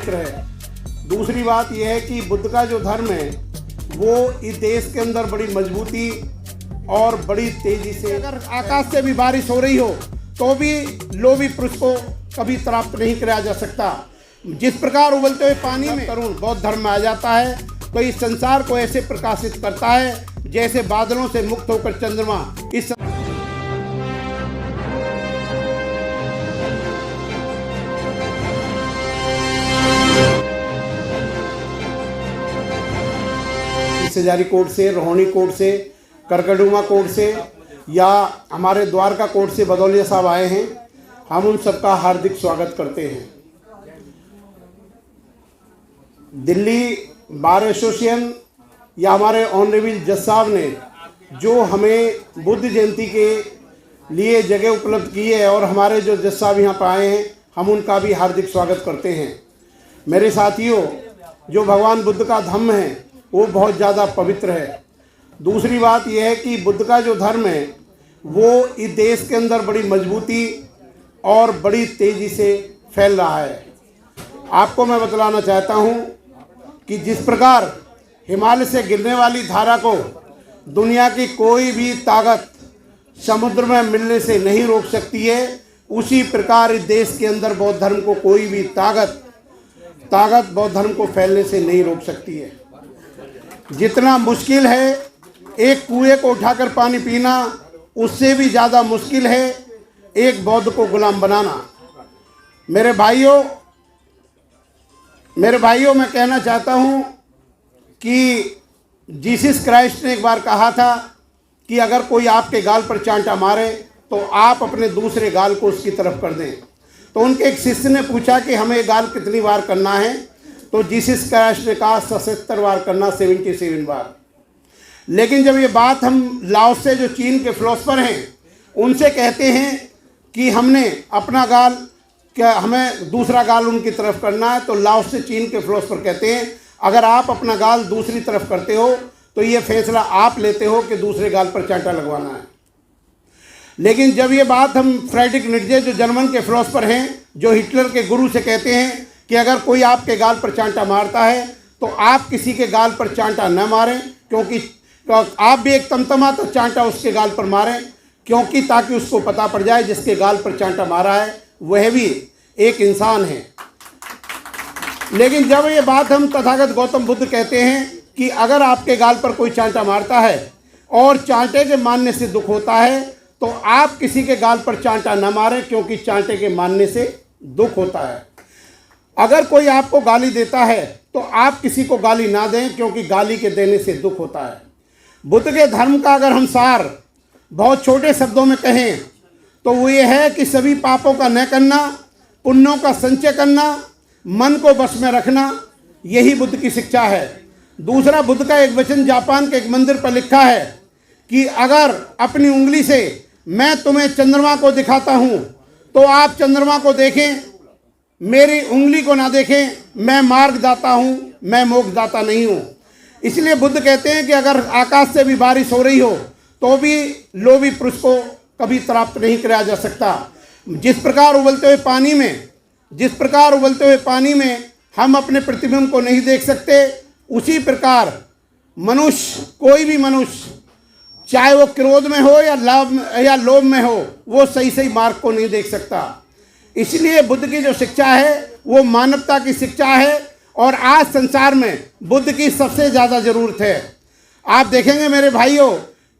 पवित्र है। दूसरी बात यह है कि बुद्ध का जो धर्म है वो इस देश के अंदर बड़ी मजबूती और बड़ी तेजी से, अगर आकाश से भी बारिश हो रही हो तो भी लोभी पुरुष को कभी प्राप्त नहीं किया जा सकता। जिस प्रकार उबलते हुए पानी में तरुण बौद्ध धर्म में आ जाता है तो इस संसार को ऐसे प्रकाशित करता है जैसे बादलों से मुक्त होकर चंद्रमा इस सेजारी कोर्ट से, रोहिणी कोर्ट से, करकड़ुमा कोर्ट से या हमारे द्वारका कोर्ट से बदौलिया साहब आए हैं। हम उन सबका हार्दिक स्वागत करते हैं। दिल्ली बार एसोसिएशन या हमारे ऑनरेबल जज साहब ने जो हमें बुद्ध जयंती के लिए जगह उपलब्ध की है और हमारे जो जज साहब यहाँ पर आए हैं, हम उनका भी हार्दिक स्वागत करते हैं। मेरे साथियों, जो भगवान बुद्ध का धम्म है वो बहुत ज़्यादा पवित्र है। दूसरी बात यह है कि बुद्ध का जो धर्म है वो इस देश के अंदर बड़ी मजबूती और बड़ी तेज़ी से फैल रहा है। आपको मैं बतलाना चाहता हूँ कि जिस प्रकार हिमालय से गिरने वाली धारा को दुनिया की कोई भी ताकत समुद्र में मिलने से नहीं रोक सकती है, उसी प्रकार इस देश के अंदर बौद्ध धर्म को कोई भी ताकत बौद्ध धर्म को फैलने से नहीं रोक सकती है। जितना मुश्किल है एक कुएं को उठाकर पानी पीना, उससे भी ज़्यादा मुश्किल है एक बौद्ध को गुलाम बनाना। मेरे भाइयों मैं कहना चाहता हूँ कि जीसस क्राइस्ट ने एक बार कहा था कि अगर कोई आपके गाल पर चांटा मारे तो आप अपने दूसरे गाल को उसकी तरफ कर दें। तो उनके एक शिष्य ने पूछा कि हमें गाल कितनी बार करना है, तो जीसस क्राइस्ट ने कहा 77 बार करना, 77 बार। लेकिन जब ये बात हम लाओस से जो चीन के फिलोसफर हैं उनसे कहते हैं कि हमने अपना गाल हमें दूसरा गाल उनकी तरफ करना है, तो लाओस से चीन के फिलोसफर कहते हैं अगर आप अपना गाल दूसरी तरफ करते हो तो ये फैसला आप लेते हो कि दूसरे गाल पर चांटा लगवाना है। लेकिन जब ये बात हम फ्रेडरिक नीत्शे जो जर्मन के फिलोसफर हैं, जो हिटलर के गुरु से कहते हैं कि अगर कोई आपके गाल पर चांटा मारता है तो आप किसी के गाल पर चांटा न मारें, क्योंकि आप भी एक तमतमाता चांटा उसके गाल पर मारें, क्योंकि ताकि उसको पता पड़ जाए जिसके गाल पर चांटा मारा है वह भी एक इंसान है। लेकिन जब ये बात हम तथागत गौतम बुद्ध कहते हैं कि अगर आपके गाल पर कोई चांटा मारता है और चांटे के मारने से दुख होता है तो आप किसी के गाल पर चांटा न मारें, क्योंकि चांटे के मारने से दुख होता है। अगर कोई आपको गाली देता है तो आप किसी को गाली ना दें, क्योंकि गाली के देने से दुख होता है। बुद्ध के धर्म का अगर हम सार बहुत छोटे शब्दों में कहें तो वो ये है कि सभी पापों का न करना, पुण्यों का संचय करना, मन को बस में रखना, यही बुद्ध की शिक्षा है। दूसरा, बुद्ध का एक वचन जापान के एक मंदिर पर लिखा है कि अगर अपनी उंगली से मैं तुम्हें चंद्रमा को दिखाता हूँ तो आप चंद्रमा को देखें, मेरी उंगली को ना देखें। मैं मार्गदाता हूँ, मैं मोक्षदाता नहीं हूँ। इसलिए बुद्ध कहते हैं कि अगर आकाश से भी बारिश हो रही हो तो भी लोभी पुरुष को कभी प्राप्त नहीं किया जा सकता। जिस प्रकार उबलते हुए पानी में हम अपने प्रतिबिंब को नहीं देख सकते, उसी प्रकार कोई भी मनुष्य चाहे वो क्रोध में हो या लोभ में हो, वो सही मार्ग को नहीं देख सकता। इसलिए बुद्ध की जो शिक्षा है वो मानवता की शिक्षा है और आज संसार में बुद्ध की सबसे ज़्यादा ज़रूरत है। आप देखेंगे मेरे भाइयों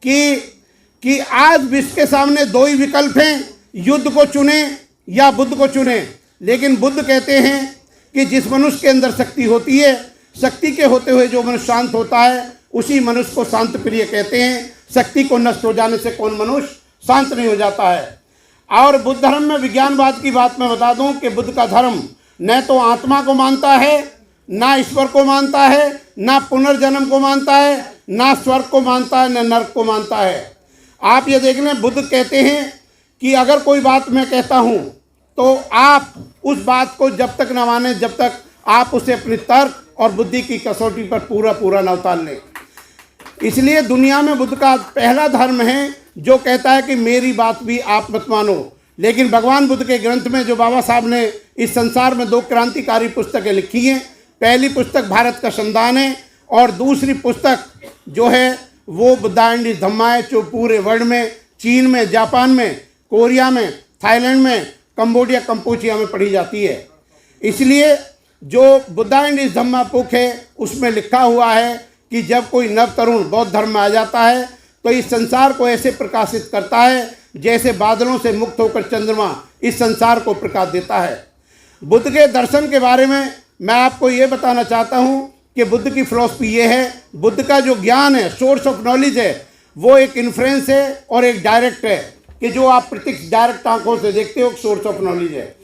कि आज विश्व के सामने दो ही विकल्प हैं, युद्ध को चुने या बुद्ध को चुने। लेकिन बुद्ध कहते हैं कि जिस मनुष्य के अंदर शक्ति होती है, शक्ति के होते हुए जो मनुष्य शांत होता है उसी मनुष्य को शांत प्रिय कहते हैं। शक्ति को नष्ट हो जाने से कौन मनुष्य शांत नहीं हो जाता है। और बुद्ध धर्म में विज्ञानवाद की बात मैं बता दूं कि बुद्ध का धर्म न तो आत्मा को मानता है, ना ईश्वर को मानता है, ना पुनर्जन्म को मानता है, ना स्वर्ग को मानता है, ना नरक को मानता है। आप ये देख लें, बुद्ध कहते हैं कि अगर कोई बात मैं कहता हूँ तो आप उस बात को जब तक न माने जब तक आप उसे अपनी तर्क और बुद्धि की कसौटी पर पूरा न उतार लें। इसलिए दुनिया में बुद्ध का पहला धर्म है जो कहता है कि मेरी बात भी आप मत मानो, लेकिन भगवान बुद्ध के ग्रंथ में जो बाबा साहब ने इस संसार में 2 क्रांतिकारी पुस्तकें लिखी हैं, पहली पुस्तक भारत का संविधान है और दूसरी पुस्तक जो है वो बुद्धा एंड हिज धम्मा है, जो पूरे वर्ल्ड में, चीन में, जापान में, कोरिया में, थाईलैंड में, कंबोडिया, कंपूचिया में पढ़ी जाती है। इसलिए जो Buddha and his Dhamma book है उसमें लिखा हुआ है कि जब कोई नव तरुण बौद्ध धर्म में आ जाता है तो इस संसार को ऐसे प्रकाशित करता है जैसे बादलों से मुक्त होकर चंद्रमा इस संसार को प्रकाश देता है। बुद्ध के दर्शन के बारे में मैं आपको ये बताना चाहता हूँ कि बुद्ध की फिलॉसफी ये है, बुद्ध का जो ज्ञान है, सोर्स ऑफ नॉलेज है, वो एक इन्फ्रेंस है और एक डायरेक्ट है, कि जो आप प्रत्यक्ष डायरेक्ट आंखों से देखते हो, सोर्स ऑफ नॉलेज है।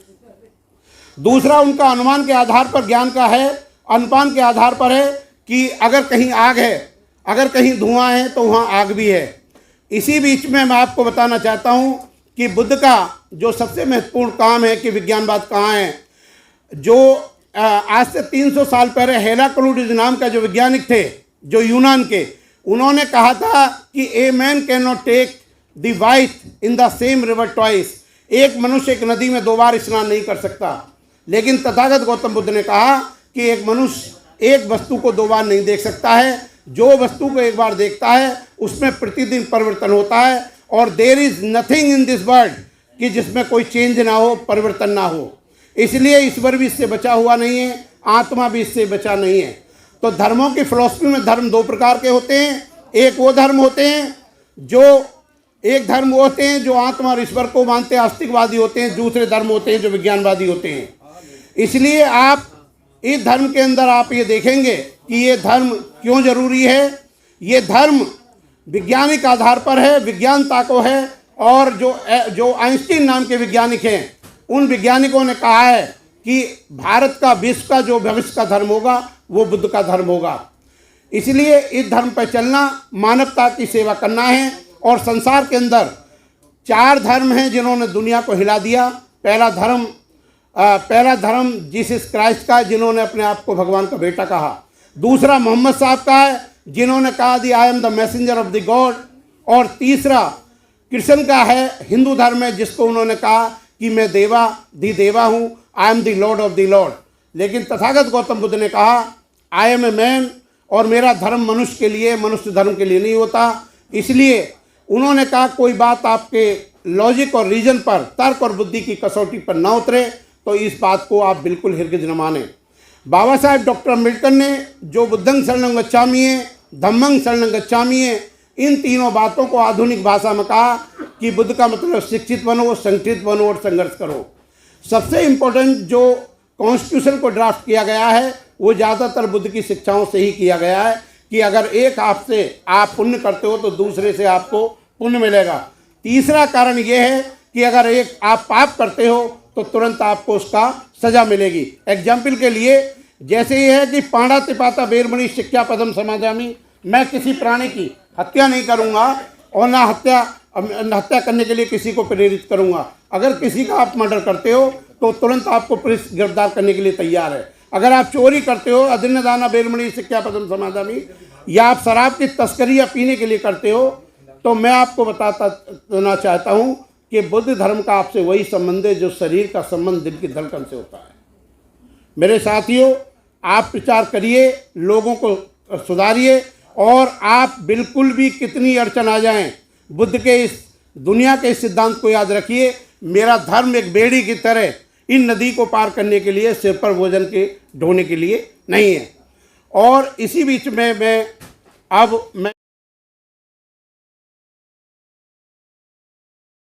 दूसरा उनका अनुमान के आधार पर ज्ञान का है, अनुमान के आधार पर है कि अगर कहीं आग है, अगर कहीं धुआं है तो वहाँ आग भी है। इसी बीच में मैं आपको बताना चाहता हूँ कि बुद्ध का जो सबसे महत्वपूर्ण काम है कि विज्ञानवाद कहाँ है। जो आज से 300 साल पहले हेराक्लिटस नाम का जो वैज्ञानिक थे, जो यूनान के, उन्होंने कहा था कि a man can not take the white in the same river twice. एक मनुष्य एक नदी में 2 बार स्नान नहीं कर सकता, लेकिन तथागत गौतम बुद्ध ने कहा कि एक मनुष्य एक वस्तु को 2 बार नहीं देख सकता है। जो वस्तु को एक बार देखता है उसमें प्रतिदिन परिवर्तन होता है, और there is nothing in this world कि जिसमें कोई चेंज ना हो, परिवर्तन ना हो। इसलिए ईश्वर भी इससे बचा हुआ नहीं है, आत्मा भी इससे बचा नहीं है। तो धर्मों की फिलॉसफी में धर्म 2 प्रकार के होते हैं। एक वो धर्म होते हैं जो आत्मा और ईश्वर को मानते हैं, आस्तिकवादी होते हैं। दूसरे धर्म होते हैं जो विज्ञानवादी होते हैं। इसलिए आप इस धर्म के अंदर आप ये देखेंगे कि ये धर्म क्यों जरूरी है। ये धर्म वैज्ञानिक आधार पर है, विज्ञानता को है, और जो आइंस्टीन नाम के वैज्ञानिक हैं, उन वैज्ञानिकों ने कहा है कि भारत का, विश्व का जो भविष्य का धर्म होगा वो बुद्ध का धर्म होगा। इसलिए इस धर्म पर चलना, मानवता की सेवा करना है। और संसार के अंदर 4 धर्म हैं जिन्होंने दुनिया को हिला दिया। पहला धर्म जीसस क्राइस्ट का, जिन्होंने अपने आप को भगवान का बेटा कहा। दूसरा मोहम्मद साहब का है, जिन्होंने कहा दी I am the messenger of the God. और तीसरा कृष्ण का है, हिंदू धर्म है, जिसको उन्होंने कहा कि मैं देवा हूँ, आई am the Lord of the Lord. लेकिन तथागत गौतम बुद्ध ने कहा आई एम ए मैन, और मेरा धर्म मनुष्य के लिए, मनुष्य धर्म के लिए नहीं होता। इसलिए उन्होंने कहा कोई बात आपके लॉजिक और रीजन पर, तर्क और बुद्धि की कसौटी पर ना उतरे तो इस बात को आप बिल्कुल हरगिज़ न माने। बाबा साहेब डॉक्टर अम्बेडकर ने जो बुद्धं शरणं गच्छामि है, धम्मं शरणं गच्छामि है, इन तीनों बातों को आधुनिक भाषा में कहा कि बुद्ध का मतलब शिक्षित बनो, संगठित बनो और संघर्ष करो। सबसे इम्पोर्टेंट जो कॉन्स्टिट्यूशन को ड्राफ्ट किया गया है वो ज़्यादातर बुद्ध की शिक्षाओं से ही किया गया है कि अगर एक आपसे आप पुण्य करते हो तो दूसरे से आपको पुण्य मिलेगा। तीसरा कारण ये है कि अगर एक आप पाप करते हो तो तुरंत आपको उसका सजा मिलेगी। एग्जाम्पल के लिए जैसे ये है कि पाणा तिपाता बेरमणि शिक्षा पदम समाजामी, मैं किसी प्राणी की हत्या नहीं करूँगा और ना हत्या करने के लिए किसी को प्रेरित करूँगा। अगर किसी का आप मर्डर करते हो तो तुरंत आपको पुलिस गिरफ्तार करने के लिए तैयार है। अगर आप चोरी करते हो, अदिन्न दाना बेरमणि शिक्षा पदम समाजामी, या आप शराब की तस्करी या पीने के लिए करते हो, तो मैं आपको बताना चाहता हूँ कि बुद्ध धर्म का आपसे वही संबंध है जो शरीर का संबंध दिल की धड़कन से होता है। मेरे साथियों, आप प्रचार करिए, लोगों को सुधारिए, और आप बिल्कुल भी कितनी अड़चन आ जाएं, बुद्ध के इस दुनिया के इस सिद्धांत को याद रखिए, मेरा धर्म एक बेड़ी की तरह इन नदी को पार करने के लिए, सिर पर भोजन के ढोने के लिए नहीं है। और इसी बीच में मैं